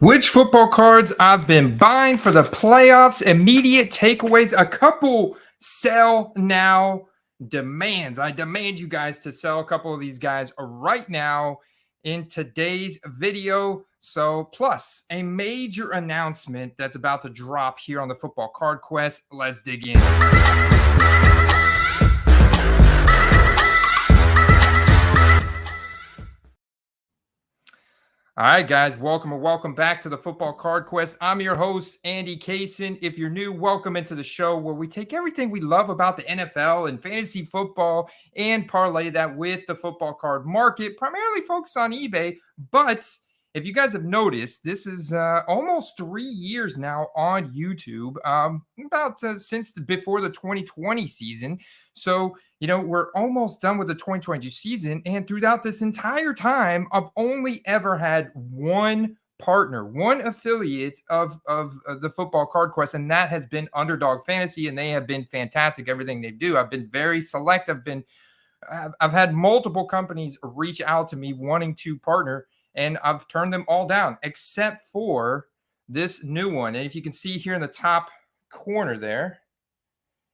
Which football cards I've been buying for the playoffs, immediate takeaways, a couple sell now demands. I demand you guys to sell a couple of these guys right now in today's video. So, plus a major announcement that's about to drop here on the Football Card Quest. Let's dig in. All right, guys, welcome back to the Football Card Quest. I'm your host, Andy Kaysen. If you're new, welcome into the show where we take everything we love about the NFL and fantasy football and parlay that with the football card market, primarily focused on eBay. But if you guys have noticed, this is almost 3 years now on YouTube, since before the 2020 season. So, we're almost done with the 2022 season. And throughout this entire time, I've only ever had one partner, one affiliate of the Football Card Quest, and that has been Underdog Fantasy, and they have been fantastic, everything they do. I've been very select. I've had multiple companies reach out to me wanting to partner, and I've turned them all down except for this new one. And if you can see here in the top corner there,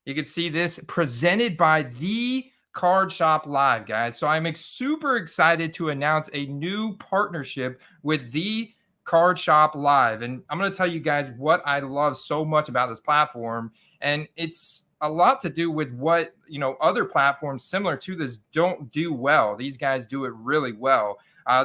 you can see this presented by The Card Shop Live, guys. So I'm super excited to announce a new partnership with The Card Shop Live. And I'm going to tell you guys what I love so much about this platform. And it's a lot to do with what, other platforms similar to this don't do well. These guys do it really well.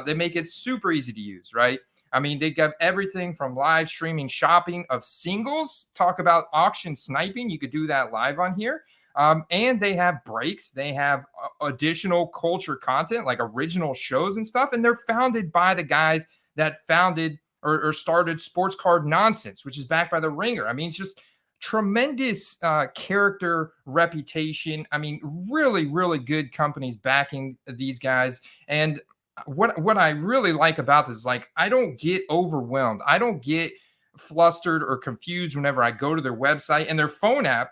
They make it super easy to use, right? I mean, they have everything from live streaming shopping of singles. Talk about auction sniping. You could do that live on here. And they have breaks. They have additional culture content like original shows and stuff. And they're founded by the guys that founded or started Sports Card Nonsense, which is backed by The Ringer. I mean, it's just tremendous character reputation. I mean, really, really good companies backing these guys. And what I really like about this is I don't get overwhelmed. I don't get flustered or confused whenever I go to their website, and their phone app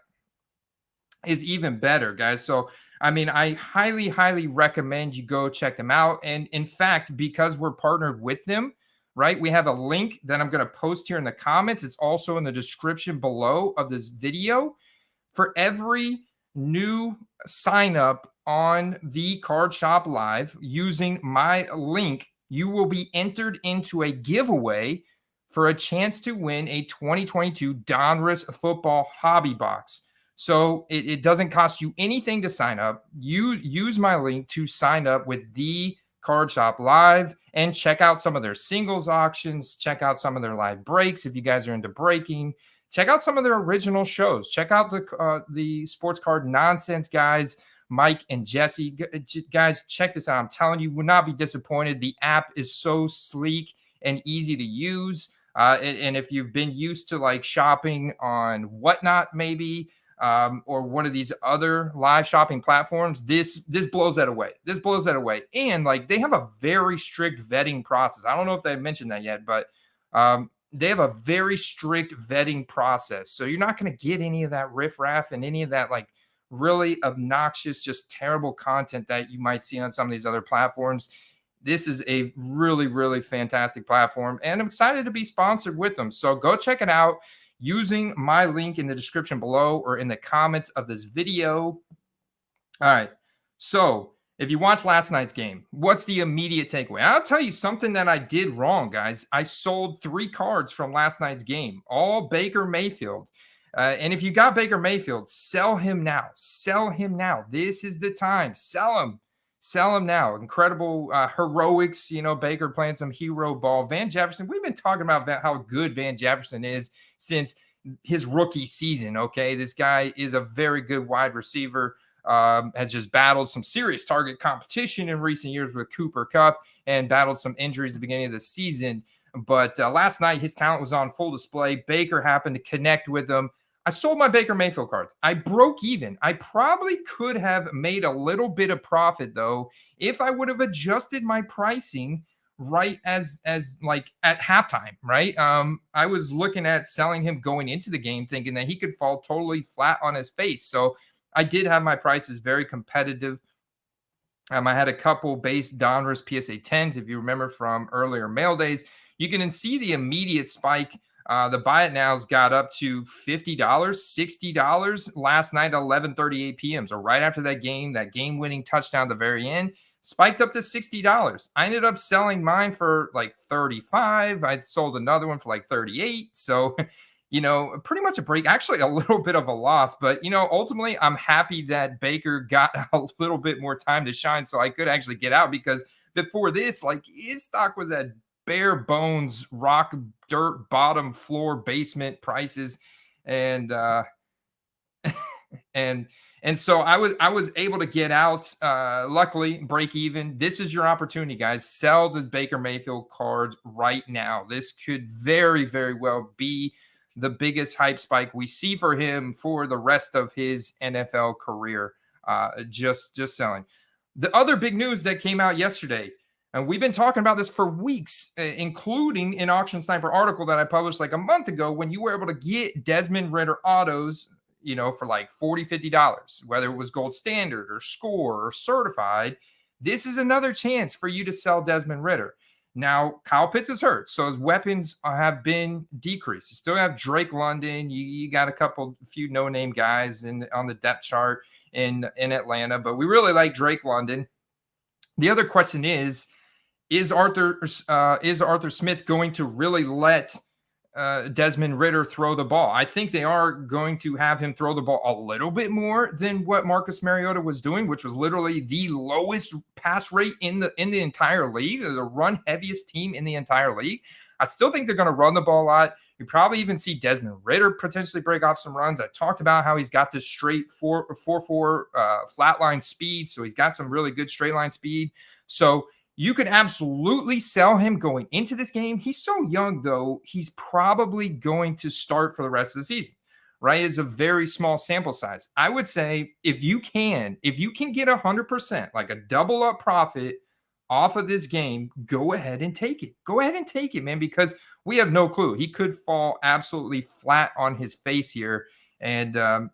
is even better, guys. So, I mean, I highly, highly recommend you go check them out. And in fact, because we're partnered with them, right, we have a link that I'm going to post here in the comments. It's also in the description below of this video. For every new sign up on The Card Shop Live using my link, you will be entered into a giveaway for a chance to win a 2022 Donruss football hobby box. So it doesn't cost you anything to sign up. You use my link to sign up with The Card Shop Live and check out some of their singles auctions, check out some of their live breaks if you guys are into breaking. Check out some of their original shows. Check out the Sports Card Nonsense guys, Mike and Jesse. Guys, check this out. I'm telling you, would not be disappointed. The app is so sleek and easy to use. And if you've been used to shopping on Whatnot maybe, or one of these other live shopping platforms, this blows that away. This blows that away. And they have a very strict vetting process. I don't know if they mentioned that yet, but they have a very strict vetting process. So you're not going to get any of that riffraff and any of that really obnoxious, just terrible content that you might see on some of these other platforms. This is a really, really fantastic platform, and I'm excited to be sponsored with them. So go check it out using my link in the description below or in the comments of this video. All right. So if you watched last night's game, what's the immediate takeaway? I'll tell you something that I did wrong, guys. I sold 3 cards from last night's game, all Baker Mayfield. And if you got Baker Mayfield, sell him now. Sell him now. This is the time. Sell him. Sell him now. Incredible heroics. Baker playing some hero ball. Van Jefferson, we've been talking about how good Van Jefferson is since his rookie season, okay? This guy is a very good wide receiver. Has just battled some serious target competition in recent years with Cooper Kupp and battled some injuries at the beginning of the season. But last night, his talent was on full display. Baker happened to connect with him. I sold my Baker Mayfield cards. I broke even. I probably could have made a little bit of profit, though, if I would have adjusted my pricing right as at halftime, right? I was looking at selling him going into the game thinking that he could fall totally flat on his face. So I did have my prices very competitive. I had a couple base Donruss PSA 10s, if you remember from earlier mail days. you can see the immediate spike. The buy it now's got up to $50, $60 last night at 11:38 p.m. So right after that game-winning touchdown at the very end, spiked up to $60. I ended up selling mine for like 35. I sold another one for like 38. So, pretty much a break, actually a little bit of a loss, but ultimately I'm happy that Baker got a little bit more time to shine so I could actually get out, because before this, like, his stock was at bare bones, rock, dirt, bottom, floor, basement prices. And, and so I was able to get out, luckily, break even. This is your opportunity, guys. Sell the Baker Mayfield cards right now. This could very, very well be the biggest hype spike we see for him for the rest of his NFL career. Just selling. The other big news that came out yesterday, and we've been talking about this for weeks, including an Auction Sniper article that I published like a month ago, when you were able to get Desmond Ridder autos, for like $40, $50, whether it was gold standard or score or certified. This is another chance for you to sell Desmond Ridder. Now, Kyle Pitts is hurt, so his weapons have been decreased. You still have Drake London. You got a few no-name guys on the depth chart in Atlanta, but we really like Drake London. The other question is Arthur Smith going to really let Desmond Ridder throw the ball? I think they are going to have him throw the ball a little bit more than what Marcus Mariota was doing, which was literally the lowest pass rate in the entire league. They're the run heaviest team in the entire league. I still think they're going to run the ball a lot. You probably even see Desmond Ridder potentially break off some runs. I talked about how he's got this straight 4.4 flatline speed, so he's got some really good straight line speed. So you could absolutely sell him going into this game. He's so young, though. He's probably going to start for the rest of the season, right? It's a very small sample size. I would say if you can get 100%, like a double up profit off of this game, go ahead and take it. Go ahead and take it, man, because we have no clue. He could fall absolutely flat on his face here. And I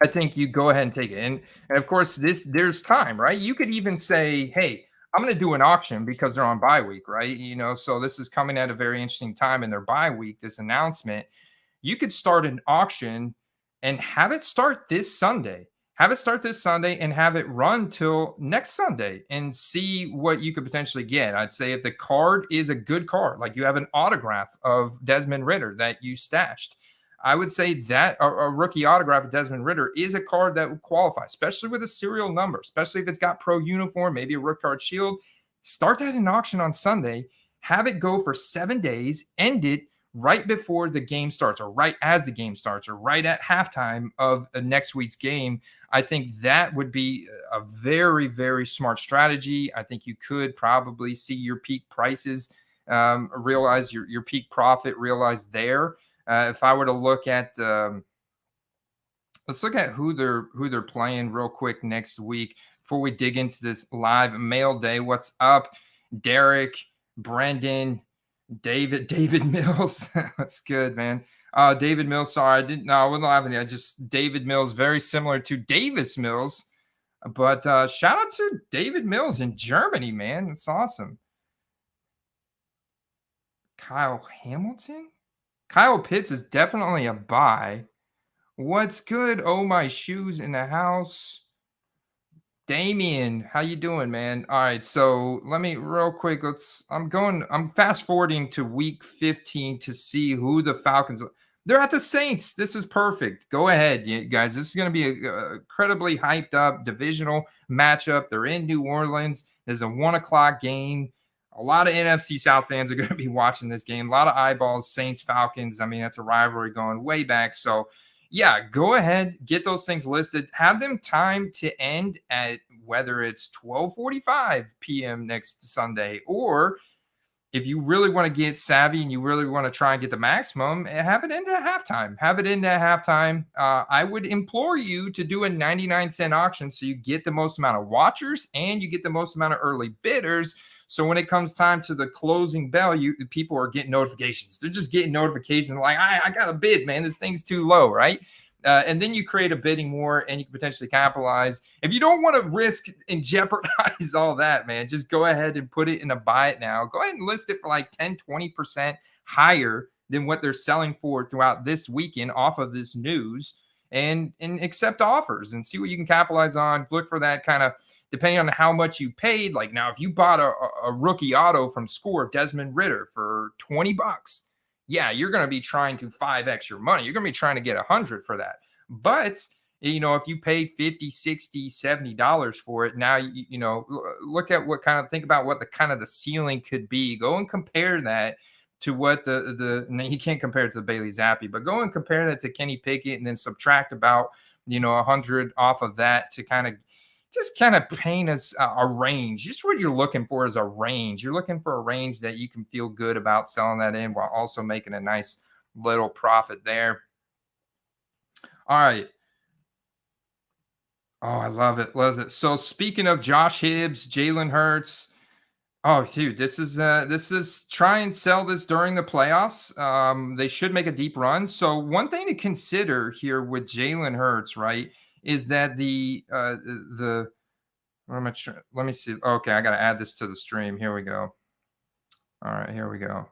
think you go ahead and take it. And of course, there's time, right? You could even say, hey, I'm going to do an auction because they're on bye week, right? So this is coming at a very interesting time in their bye week, this announcement. You could start an auction and have it start this Sunday. Have it start this Sunday and have it run till next Sunday and see what you could potentially get. I'd say if the card is a good card, like you have an autograph of Desmond Ridder that you stashed, I would say that a rookie autograph of Desmond Ridder is a card that would qualify, especially with a serial number, especially if it's got pro uniform, maybe a rook card shield. Start that in auction on Sunday, have it go for 7 days, end it right before the game starts, or right as the game starts, or right at halftime of next week's game. I think that would be a very, very smart strategy. I think you could probably see your peak prices, realize your peak profit, realize there. If I were to look at, let's look at who they're playing real quick next week before we dig into this live mail day. What's up, Derek, Brendan, David Mills? That's good, man. David Mills. Sorry, I wasn't laughing. David Mills, very similar to Davis Mills, but shout out to David Mills in Germany, man. That's awesome. Kyle Hamilton. Kyle Pitts is definitely a buy. What's good? Oh, my shoes in the house. Damien, how you doing, man? All right, so let me real quick. I'm fast forwarding to week 15 to see who the Falcons are. They're at the Saints. This is perfect. Go ahead, you guys. This is going to be a incredibly hyped up divisional matchup. They're in New Orleans. There's a 1:00 game. A lot of NFC South fans are going to be watching this game. A lot of eyeballs, Saints, Falcons. I mean, that's a rivalry going way back. So, yeah, go ahead, get those things listed. Have them timed to end at whether it's 12:45 p.m. next Sunday, or if you really want to get savvy and you really want to try and get the maximum, have it into halftime. Have it into halftime. I would implore you to do a 99-cent auction so you get the most amount of watchers and you get the most amount of early bidders. So when it comes time to the closing bell, people are getting notifications. They're just getting notifications like, I got a bid, man. This thing's too low, right? And then you create a bidding war and you can potentially capitalize. If you don't want to risk and jeopardize all that, man, just go ahead and put it in a buy it now. Go ahead and list it for like 10, 20% higher than what they're selling for throughout this weekend off of this news, and accept offers and see what you can capitalize on. Look for that kind of, depending on how much you paid. Like now, if you bought a rookie auto from Score of Desmond Ridder for $20, yeah, you're going to be trying to 5x your money. You're going to be trying to get 100 for that. But, if you paid $50, $60, $70 for it, now, look at what kind of, think about what the kind of the ceiling could be. Go and compare that to what you can't compare it to the Bailey Zappi, but go and compare that to Kenny Pickett and then subtract about, 100 off of that to kind of paint us a range. Just what you're looking for is a range. You're looking for a range that you can feel good about selling that in while also making a nice little profit there. All right. Oh, I love it. Love it. So speaking of Josh Hibbs, Jalen Hurts. Oh, dude, this is try and sell this during the playoffs. They should make a deep run. So one thing to consider here with Jalen Hurts, right, is that let me see. Okay, I got to add this to the stream. Here we go. All right, here we go.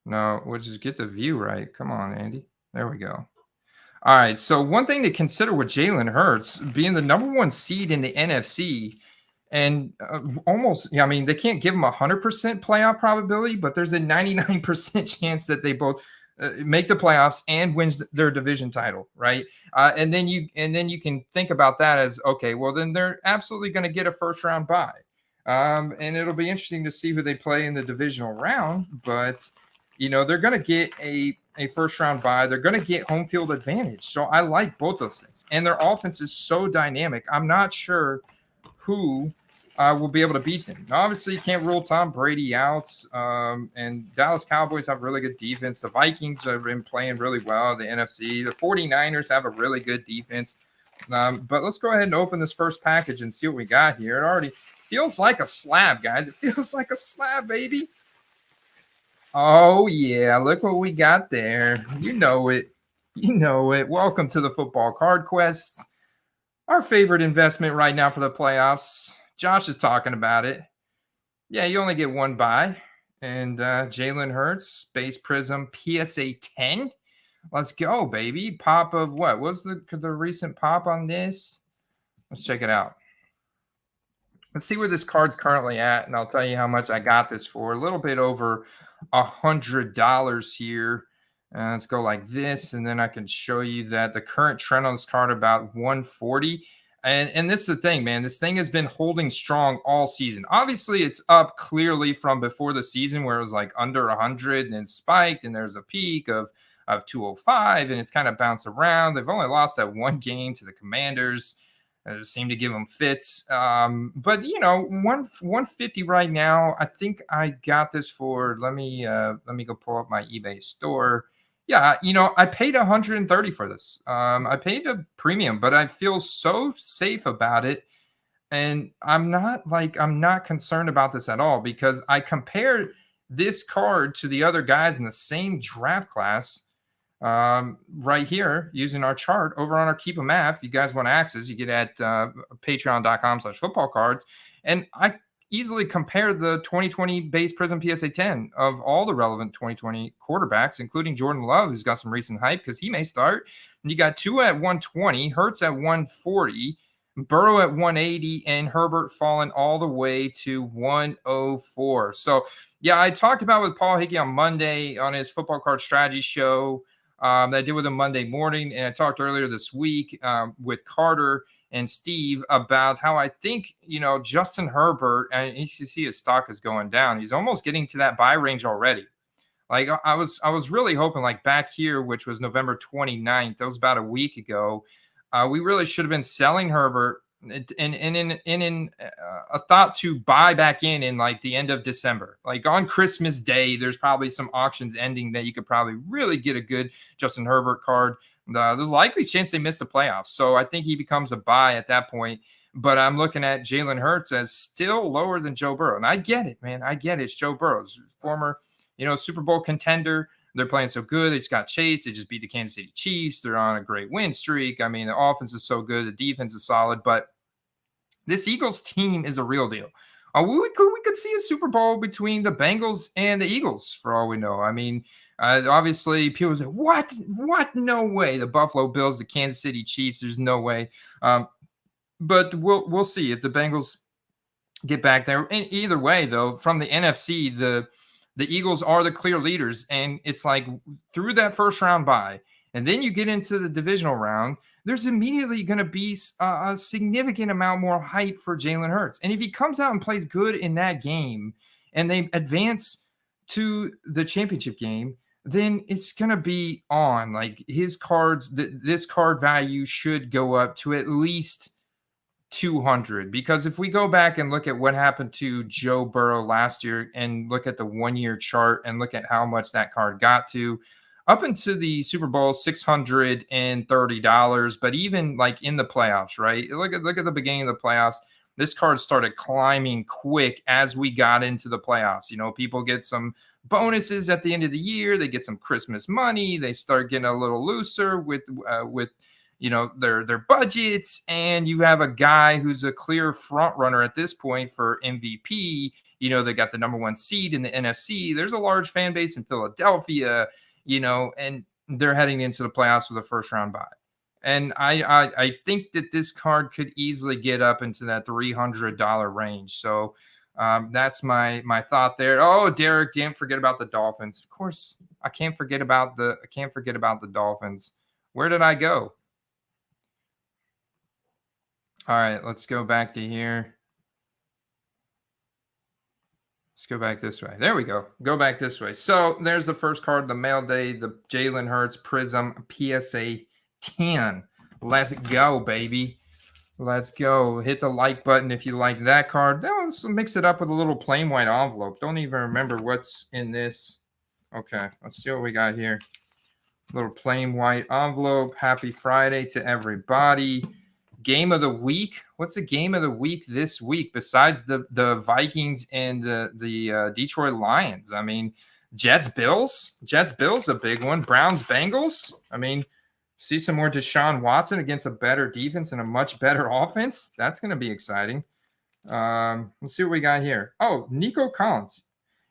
No, we'll just get the view right. Come on, Andy. There we go. All right, so one thing to consider with Jalen Hurts being the number one seed in the NFC, and they can't give him 100% playoff probability, but there's a 99% chance that they both make the playoffs and wins their division title, right? And then you can think about that as, okay, well, then they're absolutely going to get a first round bye. And it'll be interesting to see who they play in the divisional round, but they're going to get a first round bye. They're going to get home field advantage. So I like both those things. And their offense is so dynamic. I'm not sure who will be able to beat them. Obviously, you can't rule Tom Brady out. And Dallas Cowboys have really good defense. The Vikings have been playing really well. The NFC. The 49ers have a really good defense. But let's go ahead and open this first package and see what we got here. It already feels like a slab, guys. It feels like a slab, baby. Oh, yeah. Look what we got there. You know it. Welcome to the Football Card Quest. Our favorite investment right now for the playoffs. Josh is talking about it. Yeah, you only get one buy. And Jalen Hurts, base prism, PSA 10. Let's go, baby. Pop of what? What's the recent pop on this? Let's check it out. Let's see where this card's currently at, and I'll tell you how much I got this for. A little bit over $100 here. Let's go like this, and then I can show you that the current trend on this card about 140. And this is the thing, man. This thing has been holding strong all season. Obviously, it's up clearly from before the season where it was like under 100 and then spiked, and there's a peak of 205, and it's kind of bounced around. They've only lost that one game to the Commanders. It seemed to give them fits. But, 150 right now. I think I got this for, let me go pull up my eBay store. Yeah, I paid 130 for this. I paid a premium, but I feel so safe about it. And I'm not concerned about this at all because I compared this card to the other guys in the same draft class right here using our chart over on our Keep 'em app. If you guys want access, you get at patreon.com/footballcards. And I easily compare the 2020 base prism PSA 10 of all the relevant 2020 quarterbacks, including Jordan Love, who's got some recent hype because he may start. And you got Tua at 120, Hurts at 140, Burrow at 180, and Herbert falling all the way to 104. So, yeah, I talked about with Paul Hickey on Monday on his Football Card Strategy show that I did with him Monday morning. And I talked earlier this week with Carter and Steve about how I think, Justin Herbert, and you see his stock is going down. He's almost getting to that buy range already. Like I was really hoping like back here, which was November 29th, that was about a week ago. We really should have been selling Herbert in a thought to buy back in like the end of December. Like on Christmas Day, there's probably some auctions ending that you could probably really get a good Justin Herbert card. There's a likely chance they miss the playoffs. So I think he becomes a buy at that point. But I'm looking at Jalen Hurts as still lower than Joe Burrow. And I get it, man. I get it. It's Joe Burrow's former, Super Bowl contender. they're playing so good. They just got chased. They just beat the Kansas City Chiefs. They're on a great win streak. I mean, the offense is so good. The defense is solid. But this Eagles team is a real deal. We could see a Super Bowl between the Bengals and the Eagles for all we know. I mean, obviously, people say, "What? What? No way!" The Buffalo Bills, the Kansas City Chiefs. There's no way. But we'll see if the Bengals get back there. And either way, though, from the NFC, the Eagles are the clear leaders, and it's like through that first round bye, and then you get into the divisional round. There's immediately going to be a significant amount more hype for Jalen Hurts. And if he comes out and plays good in that game and they advance to the championship game, then it's going to be on. Like his cards, this card value should go up to at least 200. Because if we go back and look at what happened to Joe Burrow last year and look at the 1-year chart and look at how much that card got to, up into the Super Bowl, $630. But even like in the playoffs, right? Look at the beginning of the playoffs. This card started climbing quick as we got into the playoffs. You know, people get some bonuses at the end of the year. They get some Christmas money. They start getting a little looser with you know their budgets. And you have a guy who's a clear front runner at this point for MVP. You know, they got the #1 seed in the NFC. There's a large fan base in Philadelphia. You know, and they're heading into the playoffs with a first round bye. And I think that this card could easily get up into that $300 range. So that's my thought there. Oh, Derek, can't forget about the Dolphins. Of course, I can't forget about the Dolphins. Where did I go? All right, let's go back to here. Let's go back this way. There we go. Go back this way. So there's the first card, the mail day, the Jalen Hurts Prism PSA 10. Let's go, baby. Let's go. Hit the like button if you like that card. Now let's mix it up with a little plain white envelope. Don't even remember what's in this. Okay, let's see what we got here. Little plain white envelope. Happy Friday to everybody. Game of the week. What's the game of the week this week besides the Vikings and the Detroit Lions? I mean, Jets Bills a big one. Browns Bengals. I mean, see some more Deshaun Watson against a better defense and a much better offense. That's going to be exciting. Let's see what we got here. Oh, Nico Collins.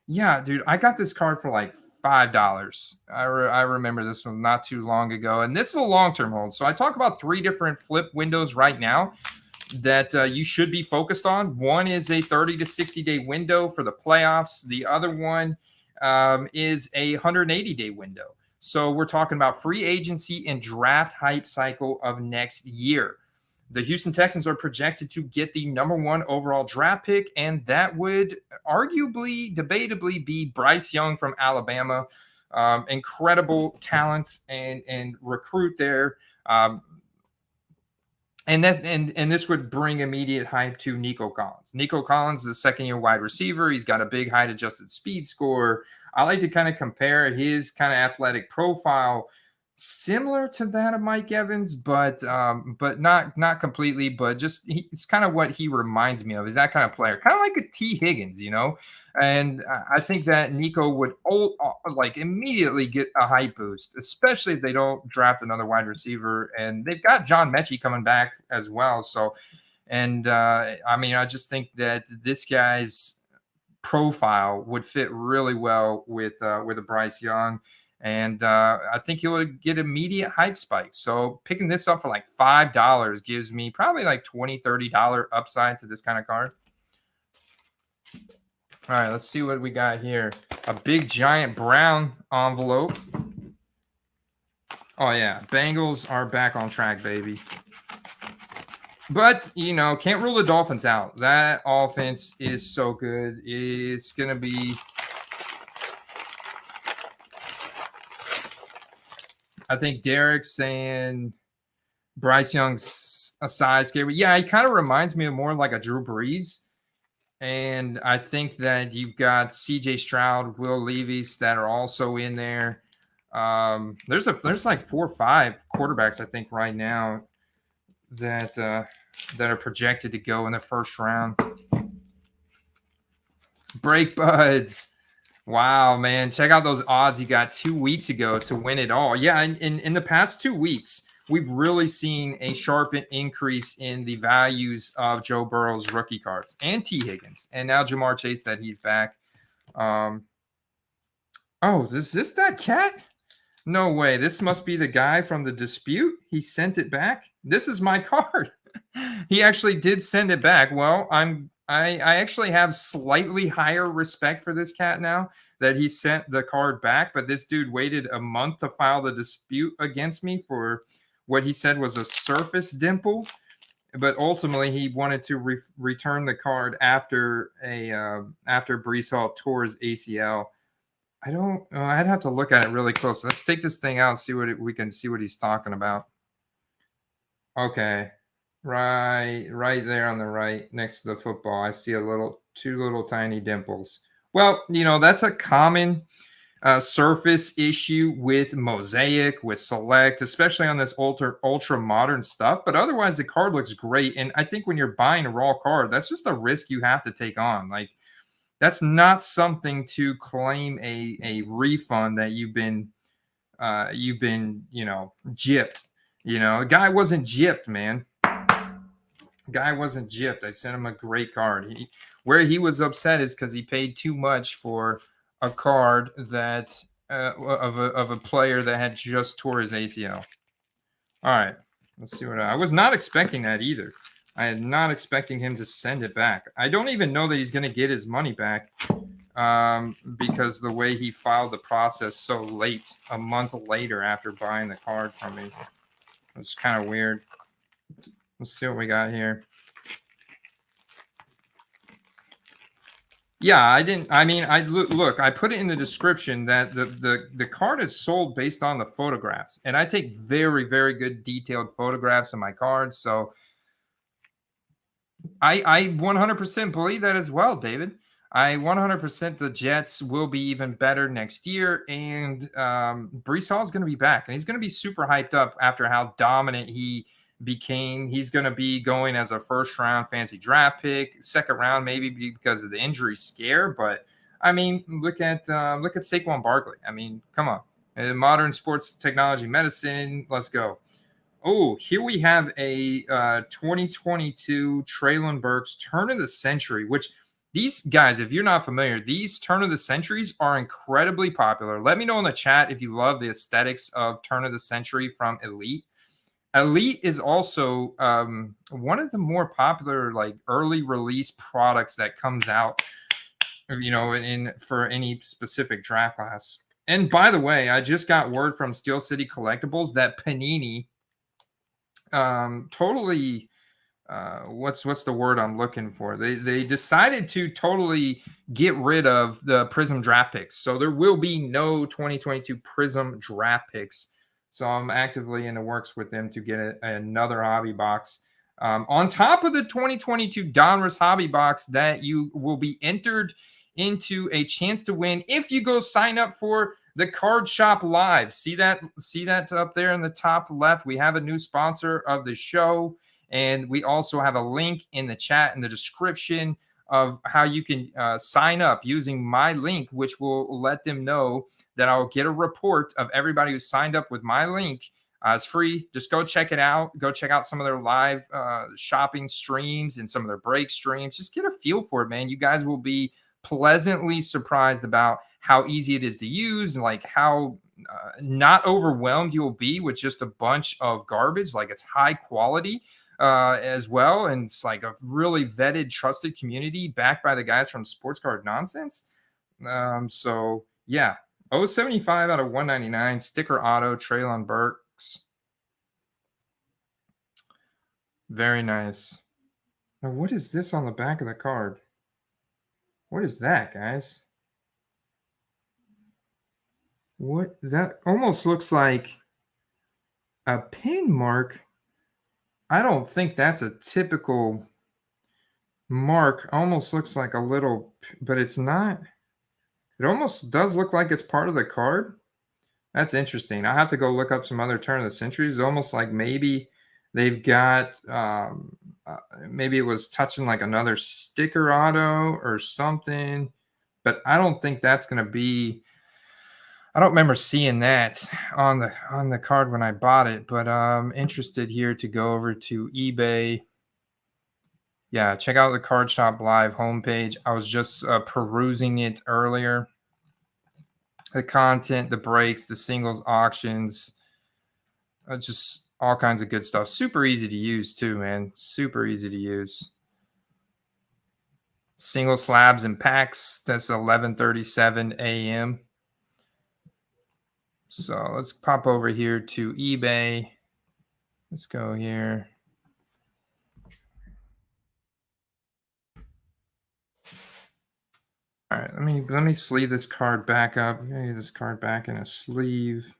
Yeah, dude, I got this card for like $5. I remember this one not too long ago, and this is a long-term hold. So I talk about 3 different flip windows right now that you should be focused on. One is a 30 to 60-day window for the playoffs. The other one is a 180-day window. So we're talking about free agency and draft hype cycle of next year. The Houston Texans are projected to get the #1 overall draft pick, and that would arguably, debatably be Bryce Young from Alabama. Incredible talent and recruit there. And this would bring immediate hype to Nico Collins. Nico Collins is a 2nd-year wide receiver. He's got a big height-adjusted speed score. I like to kind of compare his kind of athletic profile similar to that of Mike Evans, but not completely, but just it's kind of what he reminds me of, is that kind of player, kind of like a T. Higgins, you know. And I think that Nico would like immediately get a hype boost, especially if they don't draft another wide receiver. And they've got John Mechie coming back as well. So, and I mean, I just think that this guy's profile would fit really well with a Bryce Young. And I think he'll get immediate hype spikes. So picking this up for like $5 gives me probably like $20, $30 upside to this kind of card. All right, let's see what we got here. A big giant brown envelope. Oh, yeah. Bengals are back on track, baby. But, you know, can't rule the Dolphins out. That offense is so good. It's going to be... I think Derek's saying Bryce Young's a size scare. Yeah, he kind of reminds me of more like a Drew Brees. And I think that you've got CJ Stroud, Will Levis that are also in there. There's like 4 or 5 quarterbacks, I think, right now that are projected to go in the first round. Break buds. Wow, man. Check out those odds he got 2 weeks ago to win it all. Yeah, in the past 2 weeks, we've really seen a sharp increase in the values of Joe Burrow's rookie cards and T. Higgins. And now Jamar Chase that he's back. Oh, is this that cat? No way. This must be the guy from the dispute. He sent it back. This is my card. He actually did send it back. Well, I actually have slightly higher respect for this cat now that he sent the card back, but this dude waited a month to file the dispute against me for what he said was a surface dimple, but ultimately he wanted to return the card after Breece Hall tore his ACL. I'd have to look at it really close. Let's take this thing out and see we can see what he's talking about. Okay. Right there on the right next to the football. I see two little tiny dimples. Well, that's a common surface issue with Mosaic, with Select, especially on this ultra modern stuff. But otherwise, the card looks great. And I think when you're buying a raw card, that's just a risk you have to take on. Like, that's not something to claim a refund that you've been gypped. A guy wasn't gypped, man. Guy wasn't gypped. I sent him a great card. Where he was upset is because he paid too much for a card that of a player that had just tore his ACL. All right, let's see what I was not expecting that either. I am not expecting him to send it back. I don't even know that he's going to get his money back because the way he filed the process so late, a month later after buying the card from me. It was kind of weird. Let's see what we got here. Yeah, look, I put it in the description that the card is sold based on the photographs. And I take very, very good detailed photographs of my cards. So I 100% believe that as well, David. I 100% the Jets will be even better next year. And Breece Hall is going to be back. And he's going to be super hyped up after how dominant he became. He's going to be going as a first-round fantasy draft pick, second round maybe because of the injury scare. But, I mean, look at Saquon Barkley. I mean, come on. Modern sports technology medicine, let's go. Oh, here we have a 2022 Treylon Burks turn of the century, which these guys, if you're not familiar, these turn of the centuries are incredibly popular. Let me know in the chat if you love the aesthetics of turn of the century from Elite. Elite is also one of the more popular like early release products that comes out, for any specific draft class. And by the way, I just got word from Steel City Collectibles that Panini totally what's the word I'm looking for? They decided to totally get rid of the Prism draft picks. So there will be no 2022 Prism draft picks. So I'm actively in the works with them to get another hobby box on top of the 2022 Donruss hobby box that you will be entered into a chance to win if you go sign up for the Card Shop Live. See that up there in the top left? We have a new sponsor of the show, and we also have a link in the chat in the description of how you can sign up using my link, which will let them know that I'll get a report of everybody who signed up with my link. It's free. Just go check it out. Go check out some of their live shopping streams and some of their break streams. Just get a feel for it, man. You guys will be pleasantly surprised about how easy it is to use, and like how not overwhelmed you'll be with just a bunch of garbage. Like, it's high quality as well, and it's like a really vetted, trusted community backed by the guys from Sports Card Nonsense. So yeah, 075 out of 199 sticker auto Treylon Burks. Very nice. Now, what is this on the back of the card? What is that, guys? What? That almost looks like a pin mark. I don't think that's a typical mark. Almost looks like a little, but it's not. It almost does look like it's part of the card. That's interesting. I have to go look up some other turn of the centuries. Almost like maybe they've got, maybe it was touching like another sticker auto or something. but I don't think that's going to be. I don't remember seeing that on the card when I bought it, but I'm interested here to go over to eBay. Yeah, check out the Card Shop Live homepage. I was just perusing it earlier. The content, the breaks, the singles auctions, just all kinds of good stuff. Super easy to use too, man. Super easy to use. Single slabs and packs. That's 11:37 a.m. So let's pop over here to eBay. Let's go here. All right, let me sleeve this card back up. I'm gonna get this card back in a sleeve.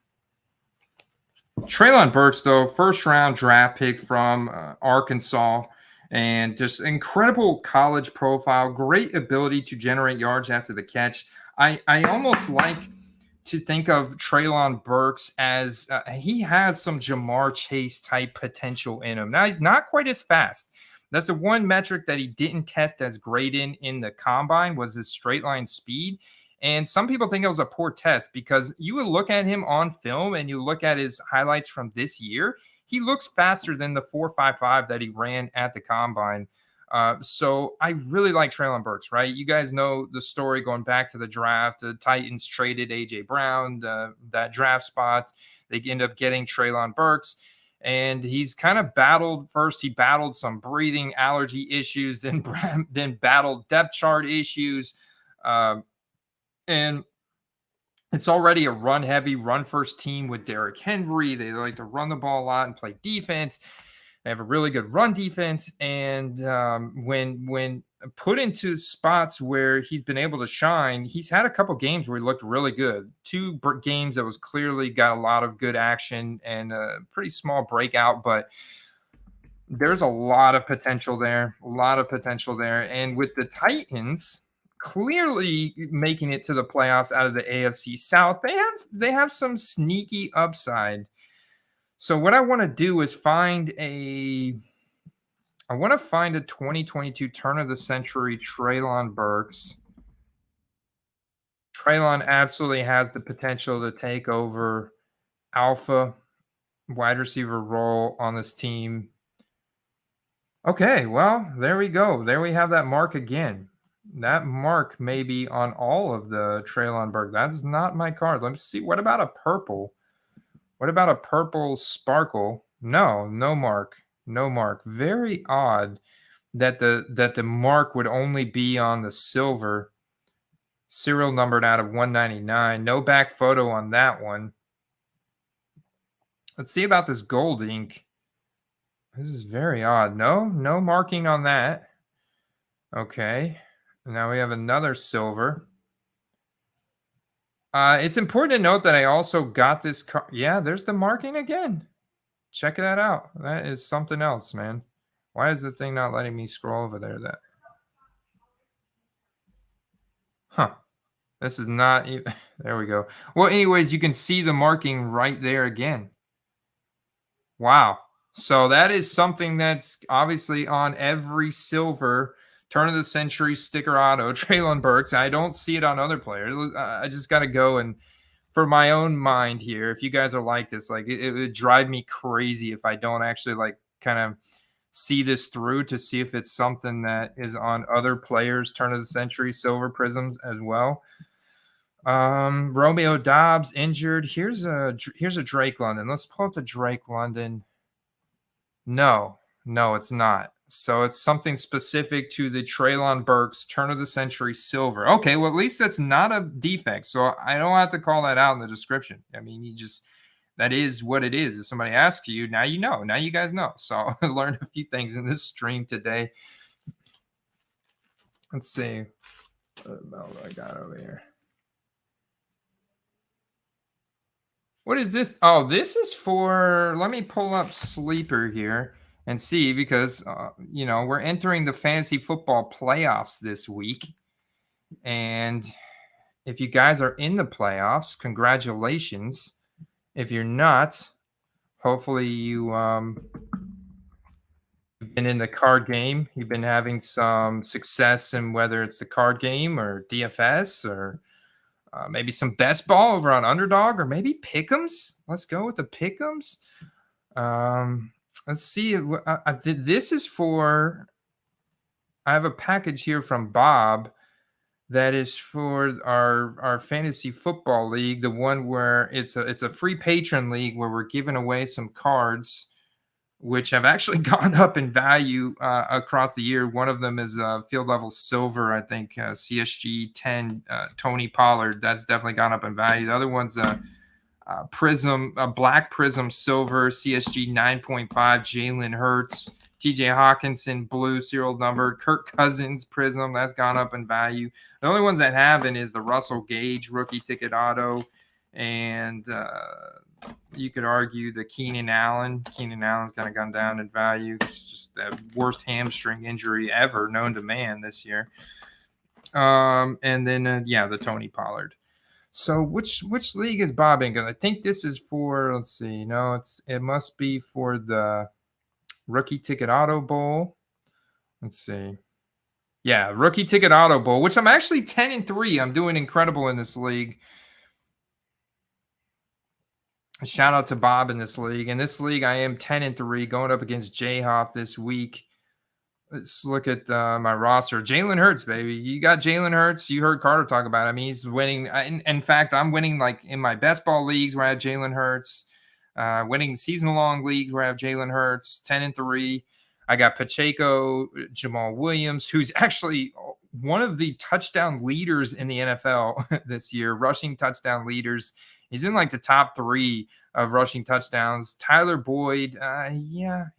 Treylon Burks, though, first round draft pick from Arkansas, and just incredible college profile, great ability to generate yards after the catch. I almost like to think of Treylon Burks as he has some Jamar Chase type potential in him. Now, he's not quite as fast. That's the one metric that he didn't test as great in the combine was his straight line speed. And some people think it was a poor test because you would look at him on film and you look at his highlights from this year. He looks faster than the 4.55 that he ran at the combine. So I really like Treylon Burks, right? You guys know the story going back to the draft. The Titans traded A.J. Brown, that draft spot. They end up getting Treylon Burks. And he's kind of battled first. He battled some breathing allergy issues, then battled depth chart issues. And it's already a run-heavy, run-first team with Derrick Henry. They like to run the ball a lot and play defense. They have a really good run defense. And when put into spots where he's been able to shine, he's had a couple games where he looked really good. Two games that was clearly got a lot of good action and a pretty small breakout, but there's a lot of potential there. And with the Titans clearly making it to the playoffs out of the AFC South, they have some sneaky upside. So what I want to do is find a 2022 turn of the century Treylon Burks. Treylon absolutely has the potential to take over alpha wide receiver role on this team. Okay, well, there we go. There we have that mark again. That mark may be on all of the Treylon Burks. That's not my card. Let's see. What about a purple? What about a purple sparkle? No mark. No mark. Very odd that the mark would only be on the silver. Serial numbered out of 199. No back photo on that one. Let's see about this gold ink. This is very odd. No marking on that. Okay. Now we have another silver. It's important to note that I also got this card. Yeah, there's the marking again. Check that out. That is something else, man. Why is the thing not letting me scroll over there? This is not even. There we go. Well, anyways, you can see the marking right there again. Wow. So that is something that's obviously on every silver turn of the century sticker auto, Treylon Burks. I don't see it on other players. I just got to go and for my own mind here, if you guys are like this, like it would drive me crazy if I don't actually like kind of see this through to see if it's something that is on other players' turn of the century silver prisms as well. Romeo Dobbs injured. Here's a Drake London. Let's pull up the Drake London. No, it's not. So it's something specific to the Treylon Burks turn of the century silver. Okay, well, at least that's not a defect. So I don't have to call that out in the description. I mean, that is what it is. If somebody asks you, now you know. Now you guys know. So I learned a few things in this stream today. Let's see. What about what I got over here? What is this? Oh, this is for, let me pull up Sleeper here and see because, we're entering the fantasy football playoffs this week. And if you guys are in the playoffs, congratulations. If you're not, hopefully you been in the card game? You've been having some success in whether it's the card game or DFS or maybe some best ball over on Underdog or maybe Pick'ems. Let's go with the Pick'ems. Let's see. This is for. I have a package here from Bob that is for our fantasy football league, the one where it's a free patron league where we're giving away some cards, which have actually gone up in value across the year. One of them is field level silver, I think, CSG 10 Tony Pollard. That's definitely gone up in value. The other one's Prism, a black Prism silver CSG 9.5 Jalen Hurts. TJ Hawkinson, blue serial numbered. Kirk Cousins Prism, that's gone up in value. The only ones that haven't is the Russell Gage rookie ticket auto, and you could argue the Keenan Allen. Keenan Allen's kind of gone down in value. It's just the worst hamstring injury ever known to man this year. And then the Tony Pollard. So which league is Bob in? I think this is for. Let's see. No, it must be for the Rookie Ticket Auto Bowl. Let's see. Yeah, Rookie Ticket Auto Bowl, which I'm actually 10-3. I'm doing incredible in this league. Shout out to Bob in this league. In this league, I am 10-3, going up against J-Hoff this week. Let's look at my roster. Jalen Hurts, baby. You got Jalen Hurts. You heard Carter talk about it. I mean, he's winning. In fact, I'm winning like in my best ball leagues where I have Jalen Hurts. Winning season-long leagues where I have Jalen Hurts, 10-3. I got Pacheco, Jamal Williams, who's actually one of the touchdown leaders in the NFL this year, rushing touchdown leaders. He's in like the top 3 of rushing touchdowns. Tyler Boyd,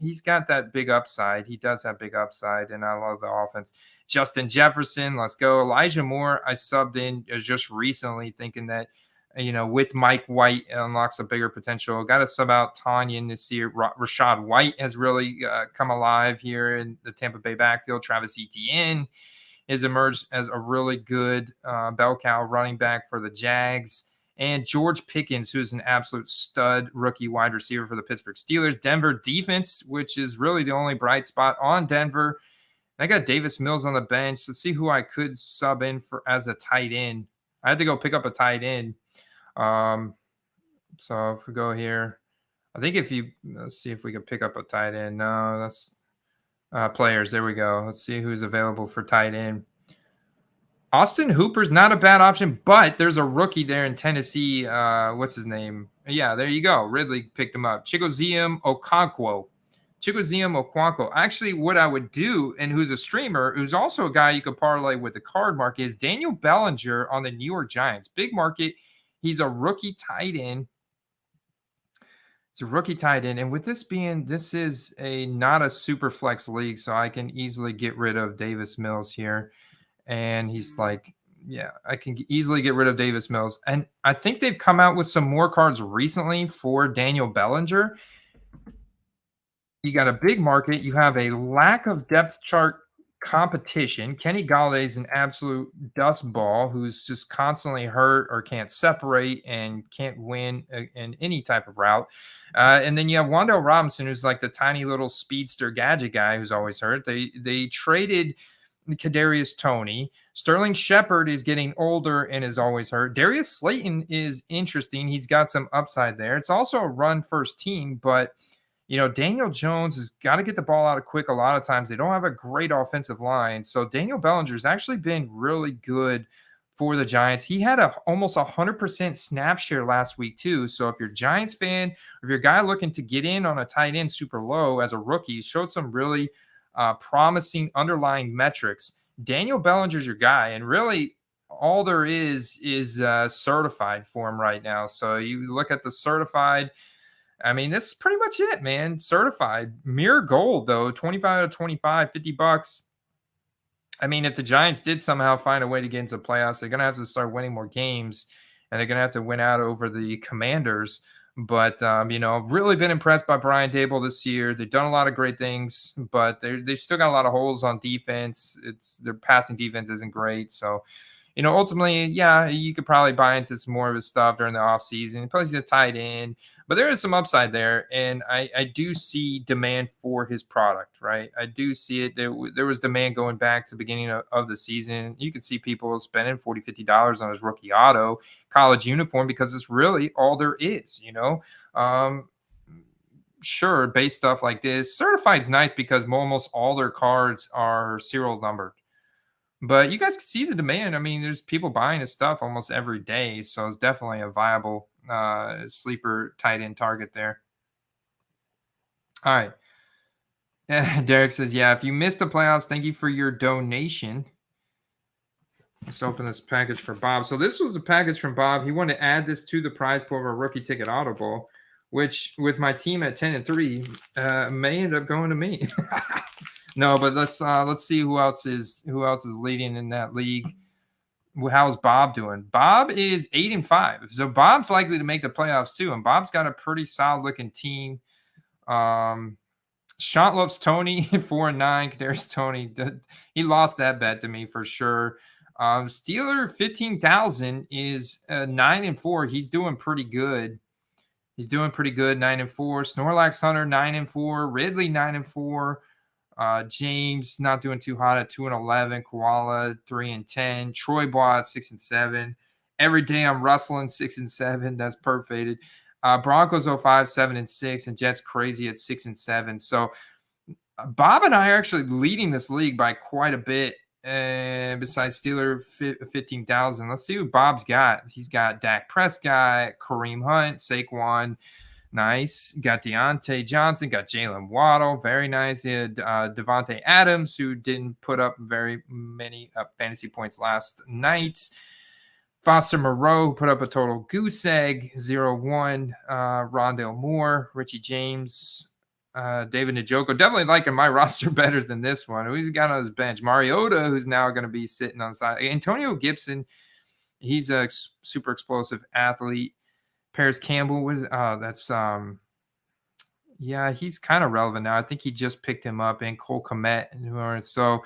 he's got that big upside. He does have big upside, and I love the offense. Justin Jefferson, let's go. Elijah Moore, I subbed in just recently thinking that, with Mike White, it unlocks a bigger potential. Got to sub out Tanyan this year. Rashad White has really come alive here in the Tampa Bay backfield. Travis Etienne has emerged as a really good bell cow running back for the Jags. And George Pickens, who's an absolute stud rookie wide receiver for the Pittsburgh Steelers. Denver defense, which is really the only bright spot on Denver. I got Davis Mills on the bench. Let's see who I could sub in for as a tight end. I had to go pick up a tight end. So if we go here, I think let's see if we can pick up a tight end. No, that's players. There we go. Let's see who's available for tight end. Austin Hooper's not a bad option, but there's a rookie there in Tennessee. What's his name? Yeah, there you go. Ridley picked him up. Chigozie Okonkwo. Actually, what I would do, and who's a streamer, who's also a guy you could parlay with the card market, is Daniel Bellinger on the New York Giants. Big market. He's a rookie tight end. And with this is not a super flex league, so I can easily get rid of Davis Mills here. And he's like, I can easily get rid of Davis Mills. And I think they've come out with some more cards recently for Daniel Bellinger. You got a big market. You have a lack of depth chart competition. Kenny Galladay is an absolute dust ball who's just constantly hurt or can't separate and can't win in any type of route. And then you have Wan'Dale Robinson, who's like the tiny little speedster gadget guy who's always hurt. They traded Kadarius Toney. Sterling Shepard is getting older and is always hurt. Darius Slayton is interesting. He's got some upside there. It's also a run-first team, but Daniel Jones has got to get the ball out of quick a lot of times. They don't have a great offensive line. So Daniel Bellinger's actually been really good for the Giants. He had almost 100% snap share last week too. So if you're a Giants fan, or if you're a guy looking to get in on a tight end super low as a rookie, showed some really promising underlying metrics. Daniel Bellinger's your guy, and really all there is certified for him right now. So you look at the certified. I mean, this is pretty much it, man. Certified. Mirror gold, though. 25 out of 25, $50. I mean, if the Giants did somehow find a way to get into the playoffs, they're going to have to start winning more games, and they're going to have to win out over the Commanders. But, really been impressed by Brian Daboll this year. They've done a lot of great things, but they've still got a lot of holes on defense. Their passing defense isn't great. So, ultimately, yeah, you could probably buy into some more of his stuff during the offseason. Plus, he's a tight end, but there is some upside there. And I do see demand for his product, right? I do see it. There was demand going back to the beginning of the season. You could see people spending $40, $50 on his rookie auto college uniform because it's really all there is, Sure, base stuff like this. Certified's nice because almost all their cards are serial numbered. But you guys can see the demand. I mean, there's people buying his stuff almost every day, so it's definitely a viable sleeper tight end target there. All right. Derek says, yeah, if you missed the playoffs, thank you for your donation. Let's open this package for Bob. So this was a package from Bob. He wanted to add this to the prize pool of our rookie ticket auto bowl, which with my team at 10-3 may end up going to me. No, but let's see who else is leading in that league. How's Bob doing? Bob is 8-5, so Bob's likely to make the playoffs too. And Bob's got a pretty solid looking team. Shot loves Tony 4-9. There's Tony. He lost that bet to me for sure. Steeler 15,000 is 9-4. He's doing pretty good. 9-4. Snorlax Hunter 9-4. Ridley 9-4. James not doing too hot at 2-11. Koala 3-10. Troy Blah at 6-7. Every day I'm rustling 6-7. That's perfect. Broncos 05 7-6, and Jets crazy at 6-7. So Bob and I are actually leading this league by quite a bit. Besides Steeler 15,000, let's see who Bob's got. He's got Dak Prescott, Kareem Hunt, Saquon. Nice. Got Deontay Johnson, got Jalen Waddle. Very nice. He had Devontae Adams, who didn't put up very many fantasy points last night. Foster Moreau put up a total goose egg, 0-1. Rondale Moore, Richie James, David Njoku. Definitely liking my roster better than this one. Who's got on his bench? Mariota, who's now going to be sitting on the side. Antonio Gibson, he's a super explosive athlete. Paris Campbell was he's kind of relevant now. I think he just picked him up, and Cole Kmet. So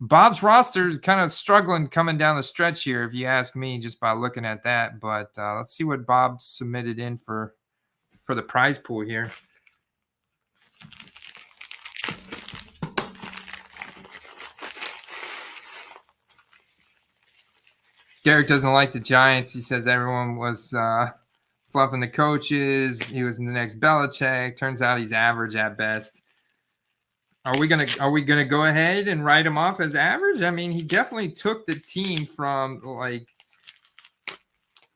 Bob's roster is kind of struggling coming down the stretch here, if you ask me, just by looking at that. But let's see what Bob submitted in for the prize pool here. Derek doesn't like the Giants. He says everyone was fluffing the coaches. He was in the next Belichick. Turns out he's average at best. Are we gonna go ahead and write him off as average? I mean, he definitely took the team from like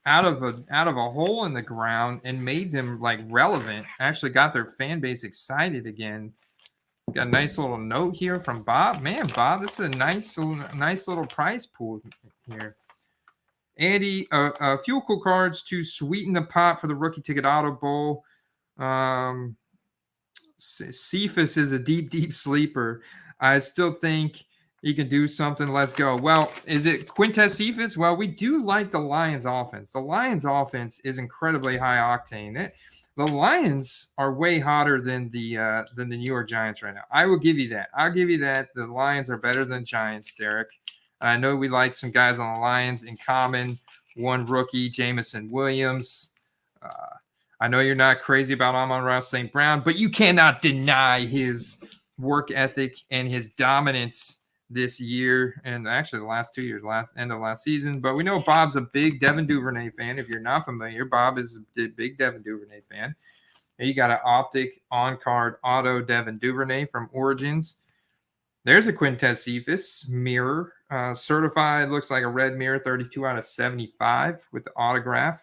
out of a hole in the ground and made them like relevant. Actually got their fan base excited again. Got a nice little note here from Bob. Man, Bob, this is a nice little prize pool here. Andy, a few cool cards to sweeten the pot for the rookie ticket auto bowl. Cephas is a deep sleeper. I still think he can do something. Let's go. Well, is it Quintez Cephas? Well, we do like the Lions offense. The Lions offense is incredibly high octane. The Lions are way hotter than the New York Giants right now. I will give you that. I'll give you that. The Lions are better than Giants, Derek. I know we like some guys on the Lions in common. One rookie, Jamison Williams. I know you're not crazy about Amon-Ra St. Brown, but you cannot deny his work ethic and his dominance this year, and actually the last 2 years, end of last season. But we know Bob's a big Devin Duvernay fan. If you're not familiar, Bob is a big Devin Duvernay fan. And you got an optic on-card auto Devin Duvernay from Origins. There's a Quintez Cephas mirror. Certified, looks like a red mirror, 32 out of 75 with the autograph.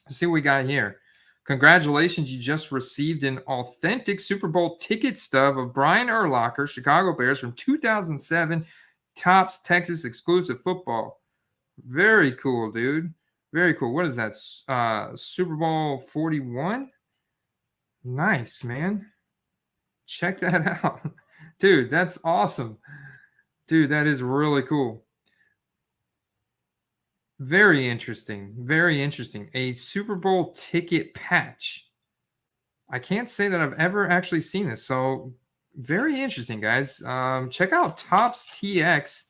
Let's see what we got here. Congratulations, you just received an authentic Super Bowl ticket stub of Brian Urlacher, Chicago Bears from 2007, Topps Texas exclusive football. Very cool, dude. Very cool. What is that? Super Bowl 41? Nice, man. Check that out. Dude, that's awesome. Dude, that is really cool. Very interesting. Very interesting. A Super Bowl ticket patch. I can't say that I've ever actually seen this. So very interesting, guys. Check out Topps TX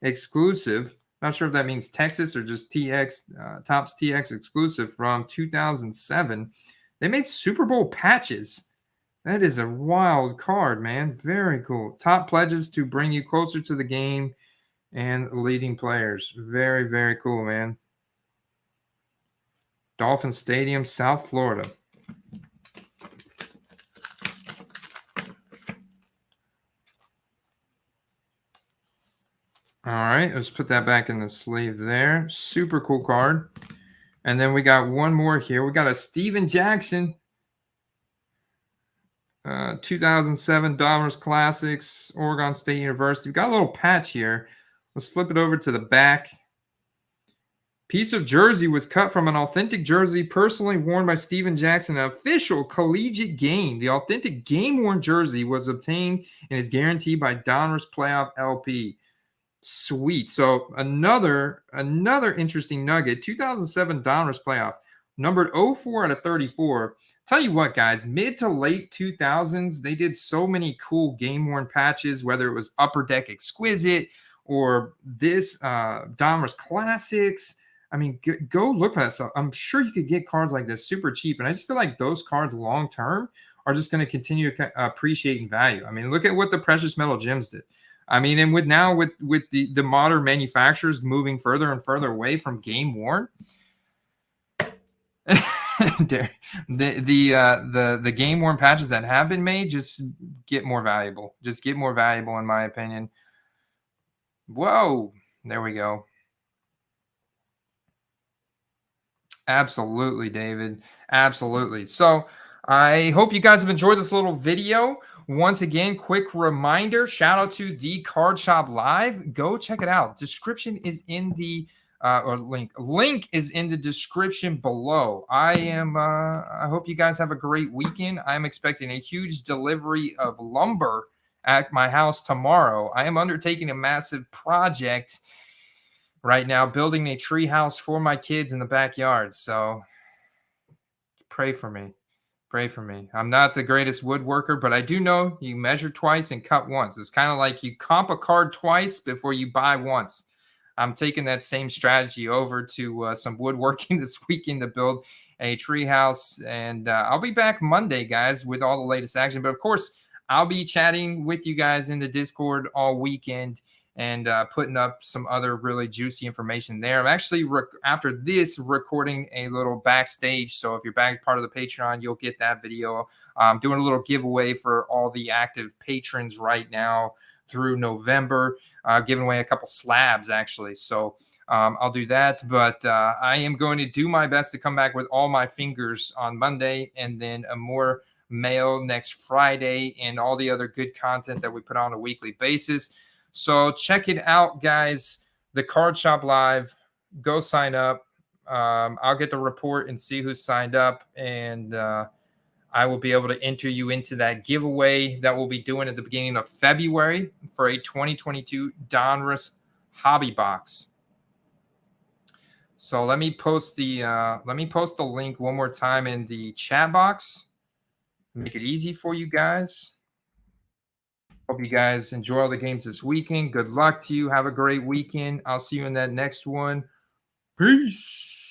exclusive. Not sure if that means Texas or just TX, Topps TX exclusive from 2007. They made Super Bowl patches. That is a wild card, man. Very cool. Top pledges to bring you closer to the game and leading players. Very, very cool, man. Dolphin Stadium, South Florida. All right, let's put that back in the sleeve there. Super cool card. And then we got one more here. We got a Steven Jackson. 2007 Donruss Classics, Oregon State University. We've got a little patch here. Let's flip it over to the back. Piece of jersey was cut from an authentic jersey personally worn by Steven Jackson, an official collegiate game. The authentic game-worn jersey was obtained and is guaranteed by Donruss Playoff LP. Sweet. So another interesting nugget. 2007 Donruss Playoff, numbered 04 out of 34. Tell you what, guys, mid to late 2000s, they did so many cool game-worn patches, whether it was Upper Deck Exquisite or this Donruss Classics. I mean, go look for that stuff. I'm sure you could get cards like this super cheap. And I just feel like those cards long-term are just going to continue to appreciate in value. I mean, look at what the precious metal gems did. I mean, and with the modern manufacturers moving further and further away from game worn, the game worn patches that have been made just get more valuable. Just get more valuable, in my opinion. Whoa, there we go. Absolutely, David. Absolutely. So I hope you guys have enjoyed this little video. Once again, quick reminder, shout out to the Card Shop Live. Go check it out. Description is in the link is in the description below. I hope you guys have a great weekend. I'm expecting a huge delivery of lumber at my house tomorrow. I am undertaking a massive project right now, building a tree house for my kids in the backyard. So pray for me. Pray for me. I'm not the greatest woodworker, but I do know you measure twice and cut once. It's kind of like you comp a card twice before you buy once. I'm taking that same strategy over to some woodworking this weekend to build a tree house. And I'll be back Monday, guys, with all the latest action. But of course, I'll be chatting with you guys in the Discord all weekend and putting up some other really juicy information there. I'm actually, after this, recording a little backstage. So if you're back part of the Patreon, you'll get that video. I'm doing a little giveaway for all the active patrons right now through November, giving away a couple slabs, actually. So I'll do that. But I am going to do my best to come back with all my fingers on Monday and then a more mail next Friday and all the other good content that we put on a weekly basis. So check it out, guys. The Card Shop Live. Go sign up. I'll get the report and see who signed up, and I will be able to enter you into that giveaway that we'll be doing at the beginning of February for a 2022 Donruss Hobby Box. So let me post the link one more time in the chat box. Make it easy for you guys. Hope you guys enjoy all the games this weekend. Good luck to you. Have a great weekend. I'll see you in that next one. Peace.